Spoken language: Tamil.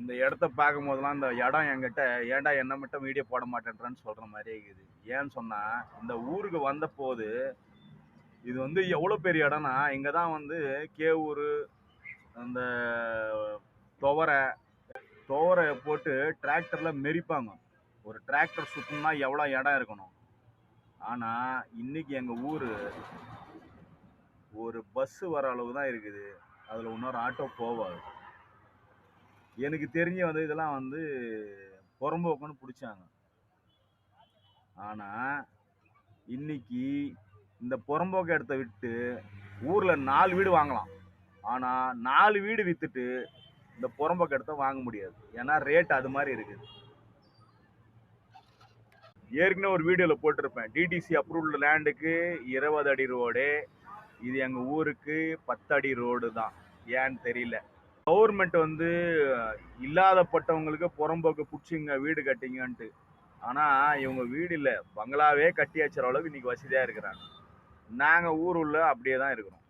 இந்த இடத்த பார்க்கும் போதெல்லாம் இந்த இடம் என்கிட்ட ஏன்டா என்ன மட்டும் வீடியோ போட மாட்டேன்றான்னு சொல்ற மாதிரியே இருக்குது. ஏன்னு சொன்னா இந்த ஊருக்கு வந்த போது இது வந்து எவ்வளவு பெரிய இடம்னா இங்க தான் வந்து கேவூர் அந்த துவரை துவரை போட்டு டிராக்டர்ல மெரிப்பாங்க. ஒரு டிராக்டர் சுத்தணும்னா எவ்வளவு இடம் இருக்கணும். ஆனா இன்னைக்கு எங்க ஊரு ஒரு பஸ் வர அளவு தான் இருக்குது. அதுல இன்னொரு ஆட்டோ போவாது. எனக்கு தெரிஞ்சு வந்து இதெல்லாம் வந்து புறம்போக்குன்னு பிடிச்சாங்க. ஆனா இன்னைக்கு இந்த புறம்போக்கு இடத்த விட்டு ஊர்ல 4 வீடு வாங்கலாம். ஆனா 4 வீடு வித்துட்டு இந்த புறம்போக்கு இடத்த வாங்க முடியாது. ஏன்னா ரேட் அது மாதிரி இருக்குது. ஏற்கனவே ஒரு வீடியோல போட்டிருப்பேன். டிடிசி அப்ரூவ்டு லேண்டுக்கு 20 அடி ரோடு. இது எங்க ஊருக்கு 10 அடி ரோடு தான். ஏன்னு தெரியல. கவர்மெண்ட் வந்து இல்லாதப்பட்டவங்களுக்கு புறம்போக்கு பிடிச்சிங்க வீடு கட்டிங்கன்ட்டு. ஆனா இவங்க வீடு இல்ல பங்களாவே கட்டி வச்சுற அளவுக்கு இன்னைக்கு வசதியா இருக்கிறாங்க. நாங்க ஊர் உள்ள அப்படியே தான் இருக்கிறோம்.